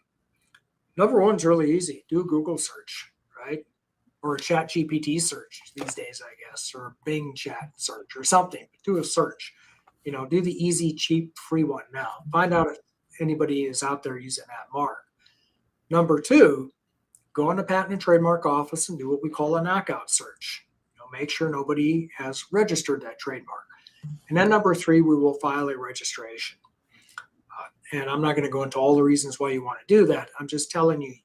B: Number one's really easy. Do a Google search, right? Or a Chat GPT search these days, I guess, or a Bing chat search or something. Do a search. Do the easy, cheap, free one now. Find out if anybody is out there using that mark. Number two, go in the Patent and Trademark Office and do what we call a knockout search. Make sure nobody has registered that trademark. And then number three, we will file a registration. And I'm not going to go into all the reasons why you want to do that. I'm just telling you,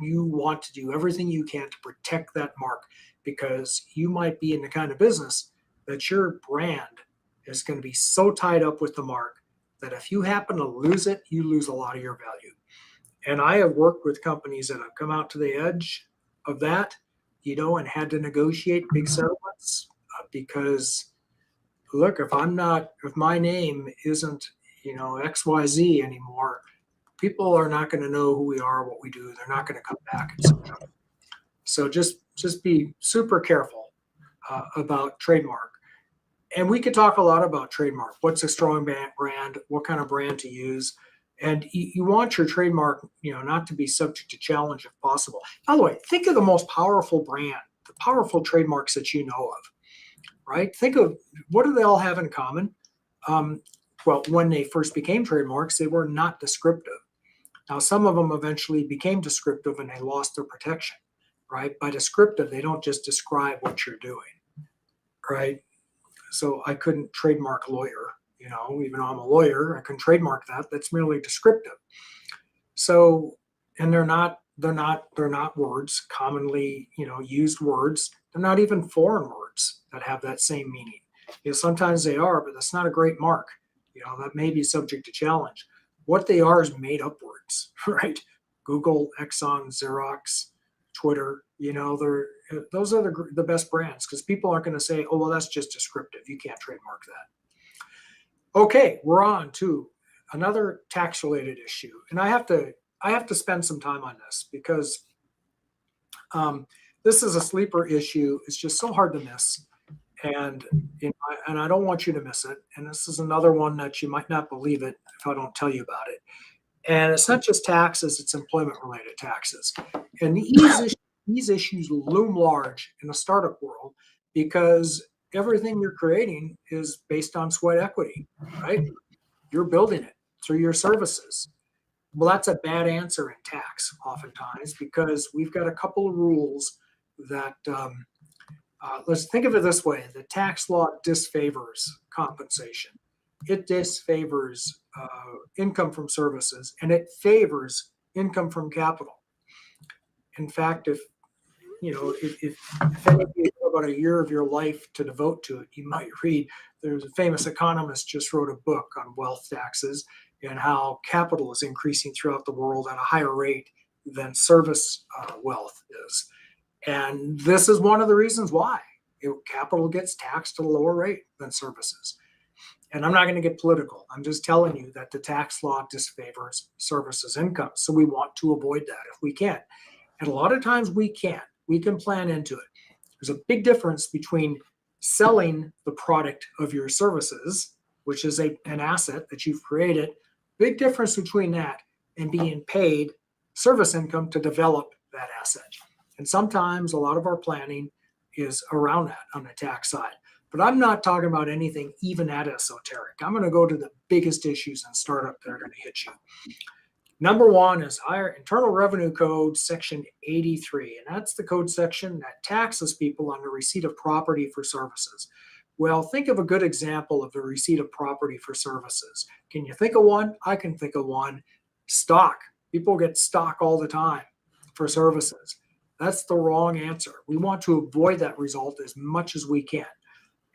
B: you want to do everything you can to protect that mark, because you might be in the kind of business that your brand is going to be so tied up with the mark that if you happen to lose it, you lose a lot of your value. And I have worked with companies that have come out to the edge of that, and had to negotiate big settlements because, look, if my name isn't, XYZ anymore, people are not going to know who we are, what we do. They're not going to come back, etc. So just be super careful about trademark. And we could talk a lot about trademark. What's a strong brand? What kind of brand to use? And you want your trademark, not to be subject to challenge if possible. By the way, think of the most powerful brand, the powerful trademarks that you know of, right? Think of, what do they all have in common? Well, when they first became trademarks, they were not descriptive. Now, some of them eventually became descriptive and they lost their protection, right? By descriptive, they don't just describe what you're doing, right? So I couldn't trademark lawyer, even though I'm a lawyer, I couldn't trademark that. That's merely descriptive. So, and they're not words, commonly, used words. They're not even foreign words that have that same meaning. Sometimes they are, but that's not a great mark. That may be subject to challenge. What they are is made up words, right? Google, Exxon, Xerox, Twitter, those are the best brands, because people aren't going to say, oh, well, that's just descriptive. You can't trademark that. Okay, we're on to another tax related issue. And I have to spend some time on this because this is a sleeper issue. It's just so hard to miss. And and I don't want you to miss it. And this is another one that you might not believe it if I don't tell you about it. And it's not just taxes, it's employment related taxes. And these issues loom large in the startup world because everything you're creating is based on sweat equity, right? You're building it through your services. Well, that's a bad answer in tax oftentimes, because we've got a couple of rules that, let's think of it this way. The tax law disfavors compensation. It disfavors income from services, and it favors income from capital. In fact, if any of you have about a year of your life to devote to it, you might read, there's a famous economist just wrote a book on wealth taxes and how capital is increasing throughout the world at a higher rate than service wealth is. And this is one of the reasons why capital gets taxed at a lower rate than services. And I'm not going to get political. I'm just telling you that the tax law disfavors services income. So we want to avoid that if we can. And a lot of times we can't. We can plan into it. There's a big difference between selling the product of your services, which is an asset that you've created. Big difference between that and being paid service income to develop that asset. And sometimes a lot of our planning is around that on the tax side. But I'm not talking about anything even that esoteric. I'm going to go to the biggest issues in startup that are going to hit you. Number one is our Internal Revenue Code, Section 83. And that's the code section that taxes people on the receipt of property for services. Well, think of a good example of the receipt of property for services. Can you think of one? I can think of one. Stock. People get stock all the time for services. That's the wrong answer. We want to avoid that result as much as we can.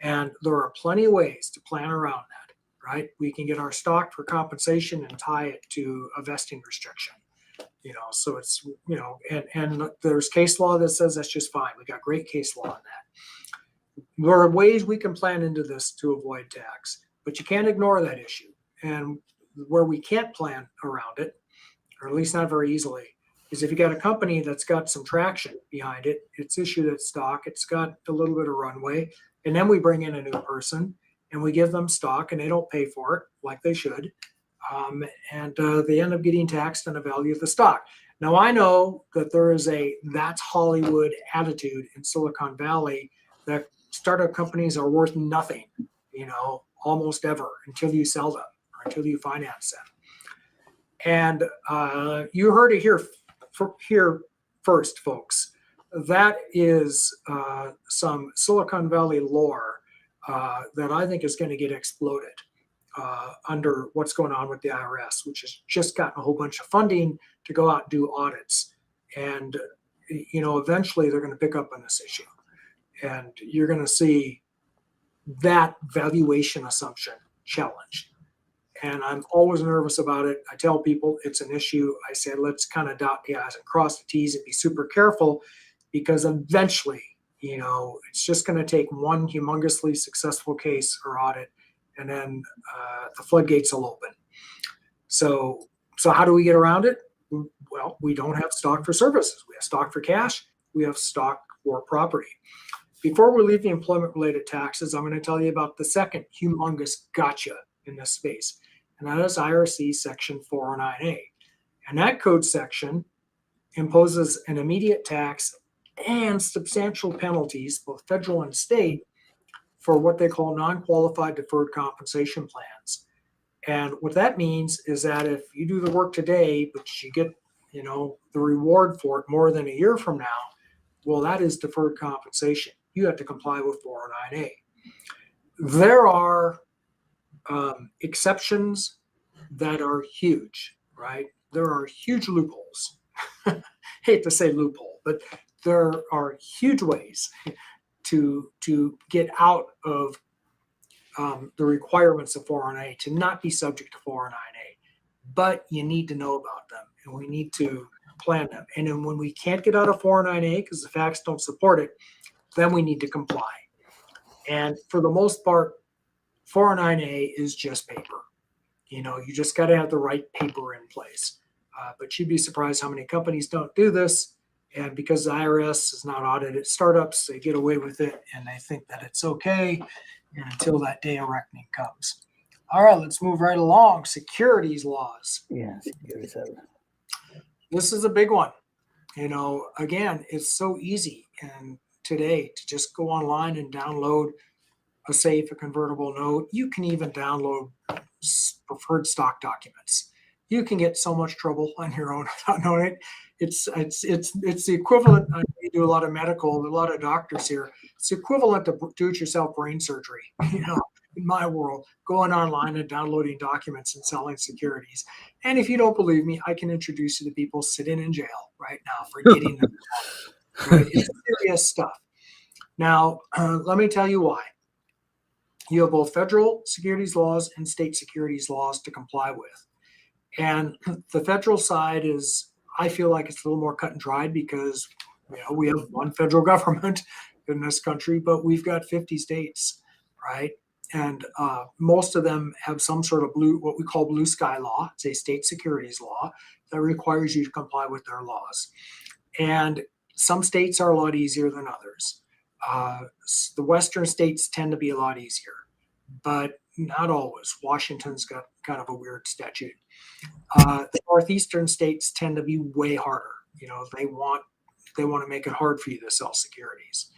B: And there are plenty of ways to plan around that, right? We can get our stock for compensation and tie it to a vesting restriction. So it's, and there's case law that says that's just fine. We got great case law on that. There are ways we can plan into this to avoid tax, but you can't ignore that issue. And where we can't plan around it, or at least not very easily, is if you got a company that's got some traction behind it, it's issued its stock, it's got a little bit of runway, and then we bring in a new person and we give them stock and they don't pay for it like they should. And they end up getting taxed on the value of the stock. Now, I know that there is that's Hollywood attitude in Silicon Valley, that startup companies are worth nothing, almost ever, until you sell them or until you finance them. And you heard it here first, folks. That is some Silicon Valley lore that I think is going to get exploded under what's going on with the IRS, which has just gotten a whole bunch of funding to go out and do audits. And, eventually they're going to pick up on this issue. And you're going to see that valuation assumption challenged. And I'm always nervous about it. I tell people it's an issue. I say, let's kind of dot the I's and cross the T's and be super careful, because eventually, it's just going to take one humongously successful case or audit, and then the floodgates will open. So how do we get around it? Well, we don't have stock for services. We have stock for cash. We have stock for property. Before we leave the employment-related taxes, I'm going to tell you about the second humongous gotcha in this space. and that is IRC Section 409A. And that code section imposes an immediate tax and substantial penalties, both federal and state, for what they call non-qualified deferred compensation plans. And what that means is that if you do the work today, but you get, the reward for it more than a year from now, well, that is deferred compensation. You have to comply with 409A. There are exceptions that are huge, right? There are huge loopholes. Hate to say loophole, but there are huge ways to get out of the requirements of 409A, to not be subject to 409A. But you need to know about them, and we need to plan them. And then when we can't get out of 409A because the facts don't support it, then we need to comply. And for the most part, 409A is just paper. You just got to have the right paper in place. But you'd be surprised how many companies don't do this. And because the IRS has not audited startups, they get away with it and they think that it's okay, and until that day of reckoning comes. All right, let's move right along. Securities laws.
A: Yeah, securities.
B: This is a big one. Again, it's so easy and today to just go online and download a safe, a convertible note. You can even download preferred stock documents. You can get so much trouble on your own without knowing it. It's the equivalent. I do a lot of medical, a lot of doctors here. It's the equivalent to do-it-yourself brain surgery. In my world, going online and downloading documents and selling securities. And if you don't believe me, I can introduce you to people sitting in jail right now for getting them. Right? It's serious stuff. Now, let me tell you why. You have both federal securities laws and state securities laws to comply with. And the federal side is, I feel like it's a little more cut and dried because we have one federal government in this country, but we've got 50 states, right? And most of them have some sort of what we call blue sky law. It's a state securities law that requires you to comply with their laws. And some states are a lot easier than others. The Western states tend to be a lot easier, but not always. Washington's got kind of a weird statute. The Northeastern states tend to be way harder. They want to make it hard for you to sell securities.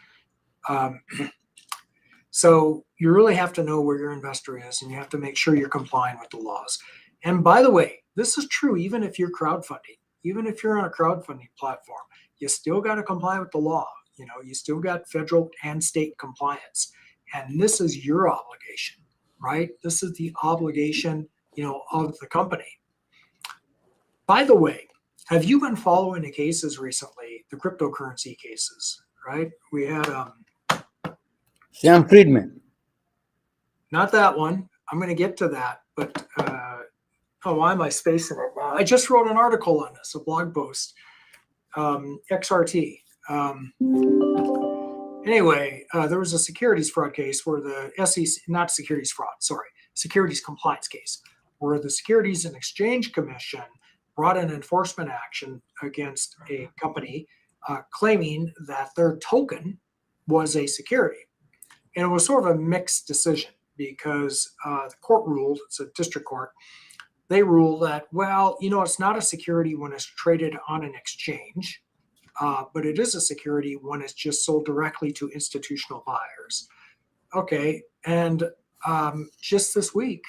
B: So you really have to know where your investor is, and you have to make sure you're complying with the laws. And by the way, this is true even if you're crowdfunding. Even if you're on a crowdfunding platform, you still got to comply with the law. You still got federal and state compliance. And this is your obligation, right? This is the obligation, of the company. By the way, have you been following the cases recently, the cryptocurrency cases, right? We had
A: Sam Friedman.
B: not that one. I'm going to get to that, but why am I spacing it? I just wrote an article on this, a blog post, XRT. Anyway, there was a securities fraud case where the SEC, not securities fraud, sorry, securities compliance case, where the Securities and Exchange Commission brought an enforcement action against a company claiming that their token was a security. And it was sort of a mixed decision because the court ruled, it's a district court, they ruled that, well, it's not a security when it's traded on an exchange, but it is a security when it's just sold directly to institutional buyers. Okay, and just this week,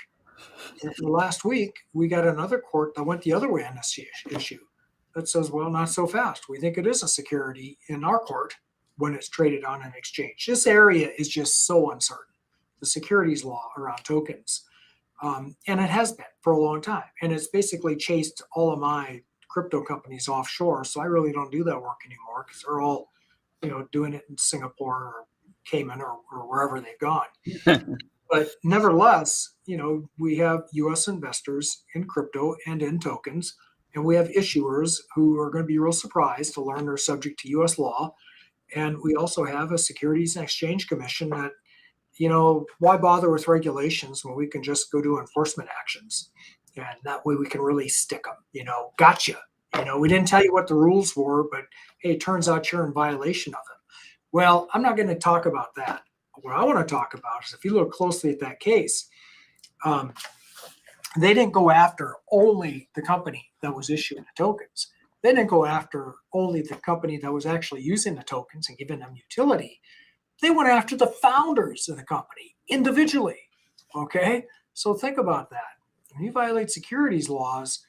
B: last week, we got another court that went the other way on this issue that says, well, not so fast. We think it is a security in our court when it's traded on an exchange. This area is just so uncertain, the securities law around tokens. And it has been for a long time. And it's basically chased all of my crypto companies offshore. So I really don't do that work anymore because they're all, doing it in Singapore or Cayman or wherever they've gone. But nevertheless, we have U.S. investors in crypto and in tokens, and we have issuers who are going to be real surprised to learn they're subject to U.S. law. And we also have a Securities and Exchange Commission that, why bother with regulations when we can just go do enforcement actions? And that way we can really stick them, gotcha. We didn't tell you what the rules were, but hey, it turns out you're in violation of them. Well, I'm not going to talk about that. What I want to talk about is if you look closely at that case, they didn't go after only the company that was issuing the tokens. They didn't go after only the company that was actually using the tokens and giving them utility. They went after the founders of the company individually. Okay, so think about that. When you violate securities laws,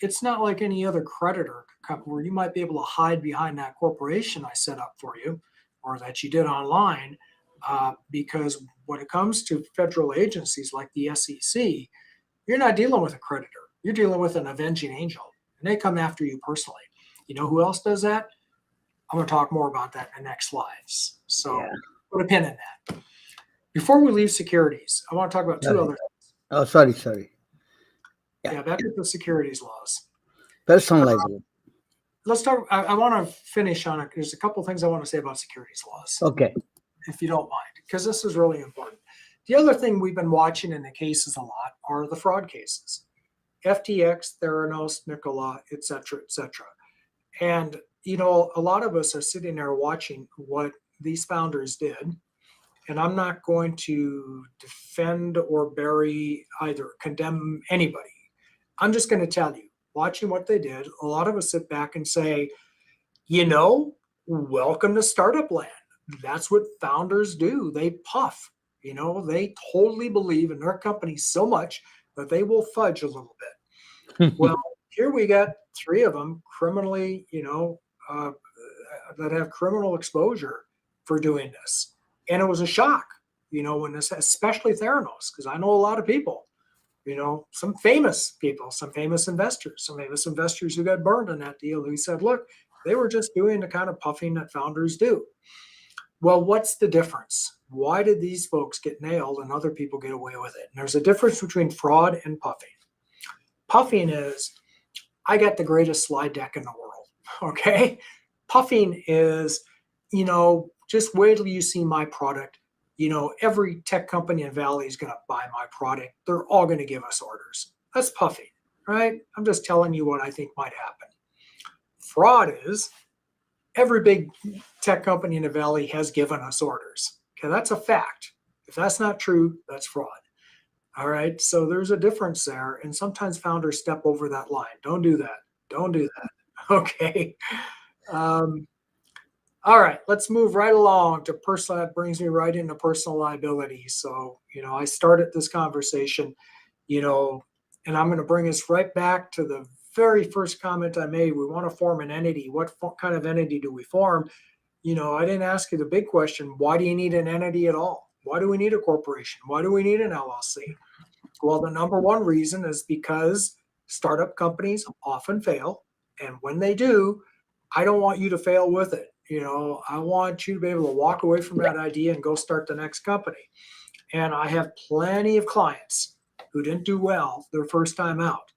B: it's not like any other creditor where you might be able to hide behind that corporation I set up for you or that you did online. Because when it comes to federal agencies like the SEC, you're not dealing with a creditor. You're dealing with an avenging angel, and they come after you personally. You know who else does that? I'm going to talk more about that in the next slides. So
A: Yeah.
B: put a pin in that. Before we leave securities, I want to talk about two
A: Sorry.
B: other things.
A: Oh, sorry.
B: Yeah, back to the securities laws.
A: Personal liability.
B: Let's talk. I want to finish on it. There's a couple things I want to say about securities laws,
A: Okay.
B: if you don't mind, because this is really important. The other thing we've been watching in the cases a lot are the fraud cases. FTX, Theranos, Nikola, et cetera, et cetera. And, you know, a lot of us are sitting there watching what these founders did. And I'm not going to defend or bury either condemn anybody. I'm just going to tell you, watching what they did, a lot of us sit back and say, you know, welcome to startup land. That's what founders do. They puff. You know, they totally believe in their company so much that they will fudge a little bit. Well, here we got three of them criminally, that have criminal exposure for doing this. And it was a shock, when this, especially Theranos, because I know a lot of people, some famous people, some famous investors who got burned in that deal who said, look, they were just doing the kind of puffing that founders do. Well, what's the difference? Why did these folks get nailed and other people get away with it? And there's a difference between fraud and puffing. Puffing is, I got the greatest slide deck in the world. Okay. Puffing is, just wait till you see my product. Every tech company in Valley is going to buy my product. They're all going to give us orders. That's puffing, right? I'm just telling you what I think might happen. Fraud is, every big tech company in the Valley has given us orders. Okay, that's a fact. If that's not true, that's fraud. All right, so there's a difference there, and sometimes founders step over that line. Don't do that. Don't do that. Okay. All right, let's move right along to personal. That brings me right into personal liability. So, I started this conversation, and I'm going to bring us right back to the very first comment I made. We want to form an entity. What kind of entity do we form? I didn't ask you the big question. Why do you need an entity at all? Why do we need a corporation? Why do we need an LLC? Well, the number one reason is because startup companies often fail. And when they do, I don't want you to fail with it. I want you to be able to walk away from that idea and go start the next company. And I have plenty of clients who didn't do well their first time out,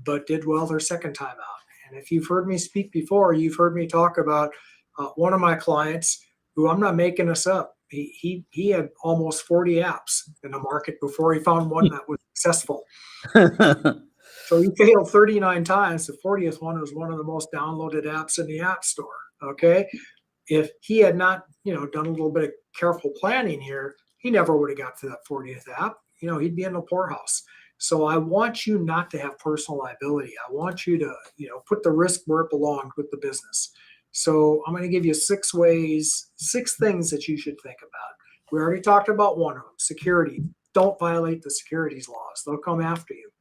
B: but did well their second time out. And if you've heard me speak before, you've heard me talk about one of my clients who, I'm not making this up. He had almost 40 apps in the market before he found one that was successful. So he failed 39 times. The 40th one was one of the most downloaded apps in the App Store. Okay. If he had not, done a little bit of careful planning here, he never would have got to that 40th app. He'd be in the poorhouse. So I want you not to have personal liability. I want you to, put the risk where it belongs with the business. So I'm going to give you 6 things that you should think about. We already talked about one of them, security. Don't violate the securities laws. They'll come after you.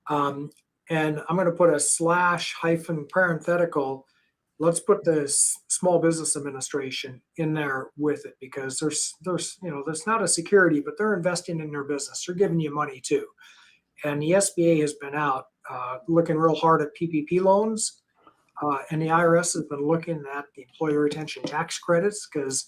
B: And I'm going to put a / parenthetical. Let's put the Small Business Administration in there with it, because there's not a security, but they're investing in their business. They're giving you money too. And the SBA has been out looking real hard at PPP loans. And the IRS has been looking at the employee retention tax credits, because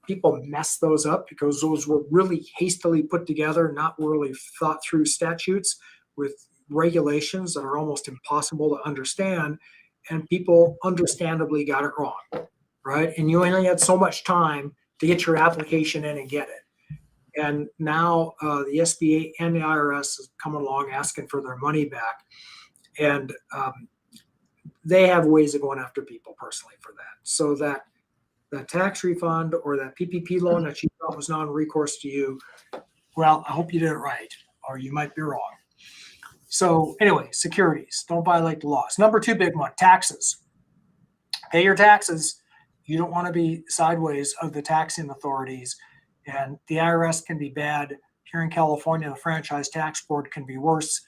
B: people mess those up because those were really hastily put together, not really thought through statutes with regulations that are almost impossible to understand. And people understandably got it wrong, right? And you only had so much time to get your application in and get it. And now the SBA and the IRS is coming along asking for their money back. And they have ways of going after people personally for that. So that tax refund or that PPP loan that you thought was non-recourse to you, well, I hope you did it right. or you might be wrong. So anyway, securities, don't violate the laws. Number 2 big one, taxes. Pay your taxes. You don't want to be sideways of the taxing authorities. And the IRS can be bad. Here in California, the Franchise Tax Board can be worse.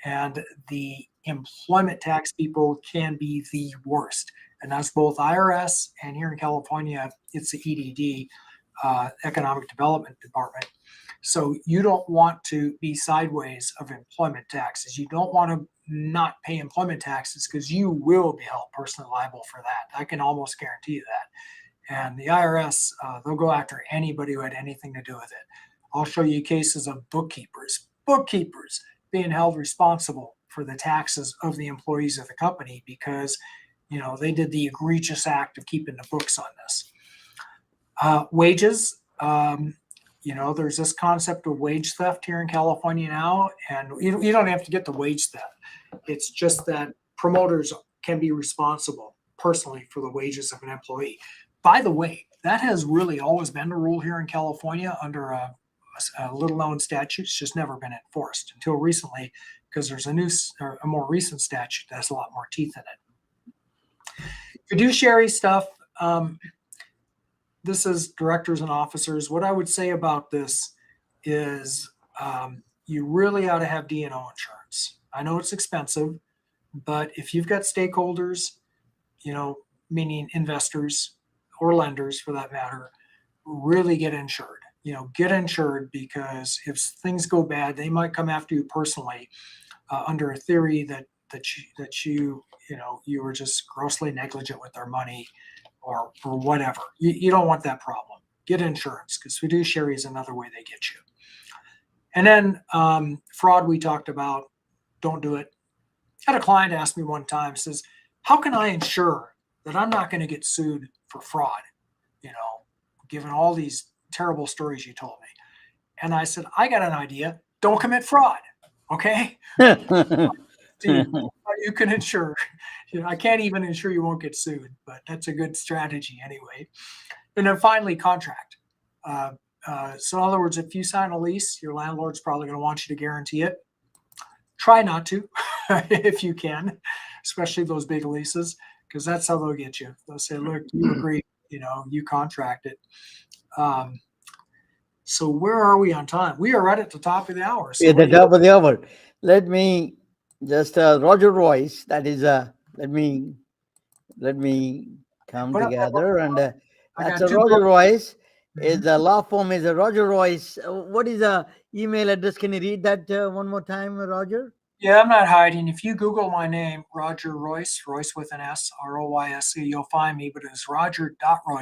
B: And the employment tax people can be the worst. And that's both IRS and here in California, it's the EDD, Economic Development Department. So you don't want to be sideways of employment taxes. You don't want to not pay employment taxes because you will be held personally liable for that. I can almost guarantee you that. And the IRS, they'll go after anybody who had anything to do with it. I'll show you cases of bookkeepers being held responsible for the taxes of the employees of the company because, you know, they did the egregious act of keeping the books on this. Wages, you know, there's this concept of wage theft here in California now, and you don't have to get the wage theft. It's just that promoters can be responsible personally for the wages of an employee. By the way, that has really always been the rule here in California under a little-known statute. It's just never been enforced until recently because there's a more recent statute that has a lot more teeth in it. Fiduciary stuff. This is directors and officers. What I would say about this is you really ought to have D&O insurance. I know it's expensive, but if you've got stakeholders, you know, meaning investors or lenders for that matter, really get insured. You know, get insured because if things go bad, they might come after you personally under a theory that you were just grossly negligent with their money or whatever. You don't want that problem. Get insurance because fiduciary is another way they get you. And then fraud we talked about, don't do it. I had a client ask me one time, says, how can I ensure that I'm not going to get sued for fraud? You know, given all these terrible stories you told me. And I said, I got an idea. Don't commit fraud. Okay. You can insure. You know, I can't even ensure you won't get sued, but that's a good strategy anyway. And then finally, contract. So in other words, if you sign a lease, your landlord's probably going to want you to guarantee it. Try not to if you can, especially those big leases, because that's how they'll get you. They'll say, look, you agree, you know, you contract it. So where are we on time? We are right at the top of the hour. So
A: at the top of the hour. Let me just Roger Royse. That is let me come together and that's a Roger Royse. Is the law firm is a Roger Royse. What is the email address? Can you read that one more time, Roger?
B: Yeah, I'm not hiding. If you Google my name, Roger Royse, Royse with an S, Royse, you'll find me, but it's roger.royse